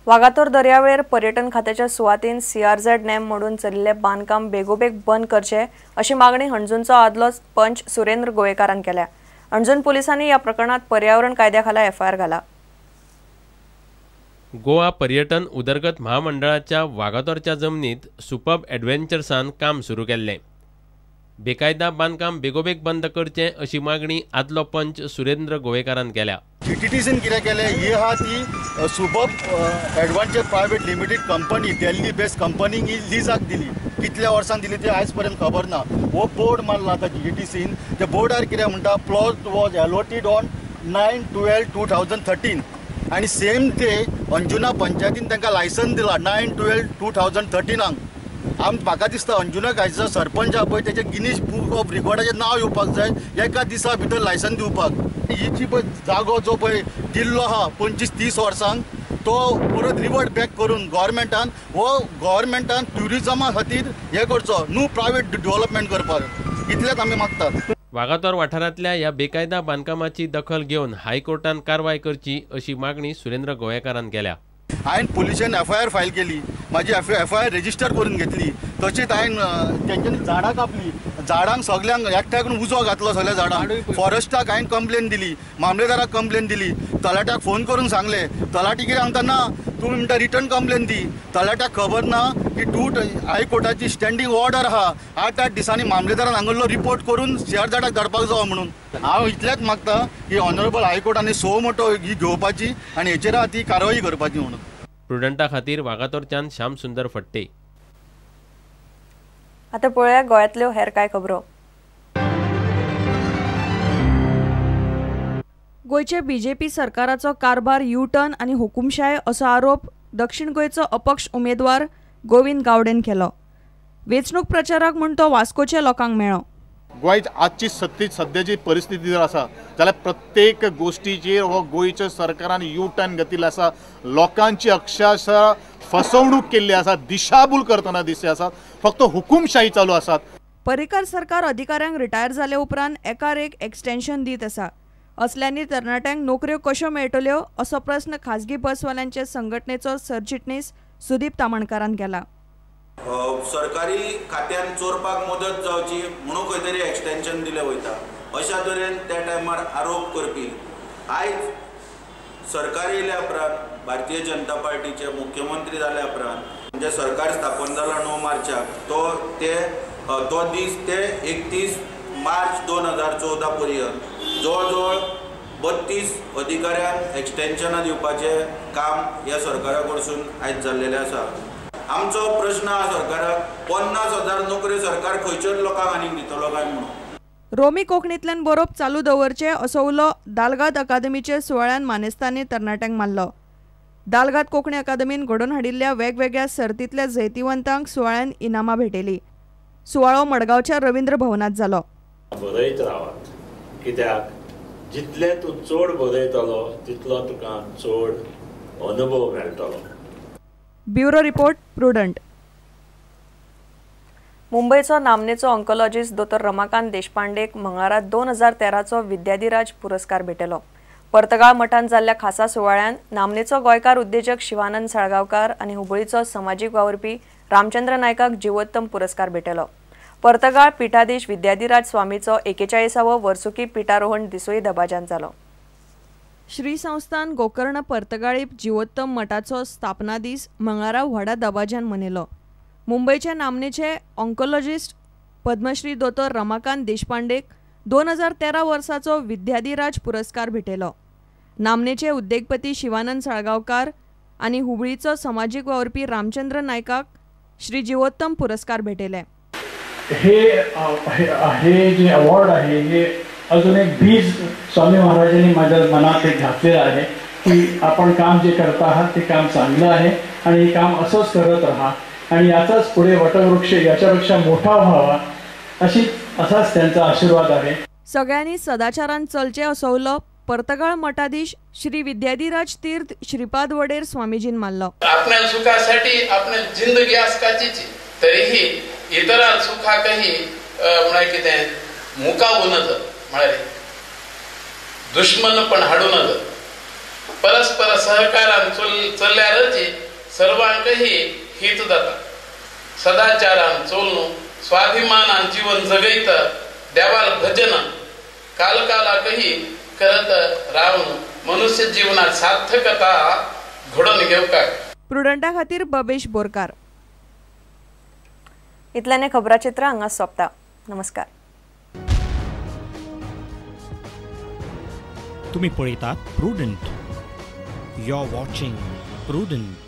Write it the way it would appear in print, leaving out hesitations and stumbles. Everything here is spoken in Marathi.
वागातोर दर्यावेळेर पर्यटन खात्याच्या सुवातीन CRZ नेम मोडून चलिल्ले बांदकाम बेगोबेग बंद करचे अशी मागणी हणजूंचो आदलो पंच सुरेंद्र गोयेकारान केल्या। हणजून पुलिसांनी या प्रकरणात पर्यावरण कायद्याखाला FIR घाला। गोवा पर्यटन उदरगत महामंडळाच्या वागातोरच्या जमनीत सुपर्ब एडव्हेंचर्सान काम सुरू केल्ले। बेकायदा बांदकाम बेगोबेग बंद करचे अशी मागणी आदलो पंच सुरेंद्र गोयेकारान केल्या। TTDCन कितें केलें ही आहा ती superb adventure private limited company Delhi based कंपनीक ही लिजाक दिली। कितल्या वर्सां दिली ती आयज पर्यंत खबर ना। हो बोर्ड मारला आतां TTDCन, त्या बोर्डार कितें म्हणटा प्लॉट वॉज अलॉटेड ऑन 9/12/2013 आनी सेम डे अंजुना पंचायतीन तांकां लायसन दिला 9/12/2013। म्हाका दिसता अंजुना गायचा सरपंच आहा पळय तेचे गिनीज बुक ऑफ रिकॉर्डाचेर नांव येवपाक जाय एका दिसा भितर लायसन दिवपाक। ही जी पळय जागो जो पळय दिल्लो आहा 25-30 वर्सांक तो परत रिवर्ट बॅक करून गव्हर्मेंटान ट्युरिजमा खातीर हे करचो, न्यू प्रायवेट डेव्हलपमेंट करपाक, इतलेंच आमी मागतात। वागातोर वाठारांतल्या ह्या बेकायदा बांदकामाची दखल घेवन हायकोर्टान कारवाय करची अशी मागणी सुरेंद्र गोयेकारान केल्या। हांवें पुलिशेन FIR फायल केली, म्हाजी FIR रेजिस्टर करून घेतली। तशेंच हांवें तेंच्यांनी झाडां कापली, झाडांक सगल्यांक एकठांय करून उजो घातलो सगळ्या झाडांक। फॉरेस्टाक हांवें कंप्लेन दिली, मामलेदाराक कंप्लेन दिली, तलाट्याक फोन करून सांगले। तलाटी कितें सांगता ना तूं म्हणटा रिटर्न कंप्लेन दी। तलाट्याक खबर ना की हायकोर्टाची स्टँडींग ऑर्डर आहा 8 दिसांनी मामलेदारान हांगलो रिपोर्ट करून CRZ धाडपाक जावो म्हणून। हांव इतलेंच मागता की ऑनरेबल हायकोर्टान सो मोठो ही घेवपाची आनी हेचेर ती कारवाई करपाची म्हणून। प्रुडंटा खातीर वागातोरच्यान श्याम सुंदर फट्टे। आता पळया गोंयांतल्यो हेर कांय खबरो। गोयचे BJP सरकाराचो कारभार U-टर्न आनी हुकुमशाय असो आरोप दक्षिण गोंयचो अपक्ष उमेदवार गोविंद गावडेन केलो। वेंचणूक प्रचाराक म्हूण तो वास्कोच्या लोकांक मेळ्ळो। गोंयची आजची सद्याची परिस्थिती जर आसा जाल्यार प्रत्येक गोष्टीचेर हो गोंयच्या सरकारान U-टर्न घेतिल्लो आसा। लोकांची अक्षरशः फसवणूक केल्ली आसा, दिशाभूल करतना दिसले आसात, फक्त हुकुमशाही चालू आसात। पर्रीकार सरकार अधिकाऱ्यांक रिटायर जाले उपरांत एकार एक एक्सटेन्शन दीत आसा। असल्यांनी तरणाट्यांक नोकऱ्यो कश्यो मेळटल्यो असो प्रस्न खाजगी बसवाल्यांचे संघटनेचो सरचिटणीस सुदीप तामणकारान केला। सरकारी खात्यान चोरपाक मदत जावची म्हणून खंय तरी एक्सटेन्शन दिले वयता अशा तरेन त्या टायमार आरोप करपी। आयज सरकार येयल्या उपरांत भारतीय जनता पार्टीचे मुख्यमंत्री जाल्या उपरांत म्हणजे सरकार स्थापन जाला 9 मार्चाक तो दीस ते 31 मार्च 2014 पर्यंत जवळ 32 अधिकाऱ्यांक एक्सटेन्शनां दिवपाचे काम ह्या सरकारा कडसून आयज जाल्लेले आसा। आमचो प्रश्न हा सरकाराक 50,000 नोकरी सरकार खंयच्याच लोकांक आनीक दितलो काय म्हणून। रोमी कोंकणींतल्यान बरोवप चालू दवरचे असो उलो दालगाद अकादमीचे सुवाळ्यान मानेस्तांनी तरणाट्यांक मारलो। दालगाद कोंकणी अकादमीन घडोवन हाडिल्ल्या वेगवेगळ्या सर्तींतल्या जैतिवंतांक सुवाळ्यान इनामां भेटयली। सुवाळो मडगांवच्या रवींद्र भवनात जालो। बरयत रावात, कित्याक जितले तूं चड बरयतलो तितलो तुका चड अनुभव मेळटलो। Bureau report prudent. मुंबईचो नामनेचो ऑन्कोलॉजिस्ट डॉ. रमाकांत देशपांडेक मंगळारा 2013चो विद्याधिराज पुरस्कार भेटलो। पर्तगाळ मठांत जाल्ल्या खासा सुवाळ्यान नामनेचो गोंयकार उद्देजक शिवानंद साळगांवकार आनी हुबळीचो समाजीक वावुरपी रामचंद्र नायकाक जिवोत्तम पुरस्कार भेटलो। पर्तगाळ पिठाधीश विद्याधिराज स्वामीचो 41वो वर्सुकी पिठारोहण दिसूय दबाज्यान जालो। श्री संस्थान गोकर्ण पर्तगाळी जिवोत्तम मठाचो स्थापना दीस मंगळारा व्हडा दबाज्यान मनयलो। मुंबईचे नामनेचे ऑन्कोलॉजिस्ट पद्मश्री डॉ. रमाकांत देशपांडेक 2013 वर्साचो विद्याधिराज पुरस्कार भेटयलो। नामनेचे उद्देगपती शिवानंद साळगांवकार आनी हुबळीचो समाजीक वावुरपी रामचंद्र नायकाक श्री जिवोत्तम पुरस्कार भेटयले। हे जे अवॉर्ड आहे हे अजून एक बीज स्वामी महाराजांनी माझ्या मनात एक घातलेलं आहे की आपण काम जे करत आहात ते काम चांगलं आहे आणि हे काम असंच करत राहा आणि याचाच पुढे वटवृक्ष याच्यापेक्षा मोठा व्हावा असाच त्यांचा आशीर्वाद आहे। सगळ्यांनी सदाचारान चलचे असो उलो पर्तगाळ मठाधीश श्री विद्याधिराज तीर्थ श्रीपाद वडेर स्वामीजीन मारलो। आपल्या सुखासाठी आपल्या जिंदगी आसपाचीची तरीही इतरां सुखाकही म्हळ्यार कितें मुखावूं नज म्हळ्यार दुश्मन पण हाडूं नज परस्पर सहकारान चल्ल्यारची सर्वांकही हित जाता. सदाचारान चोलून स्वाभिमानान जीवन जगयत देवाल भजन कालकालाकही करत रावन मनुष्य जीवनात सार्थकता घडोवन घेवपाक. प्रुडंटा खातीर बबेश बोरकार. इतल्याने खबराचित्र हांगा सोंपता. नमस्कार. तुम्ही पळयतात Prudent. You are watching prudent.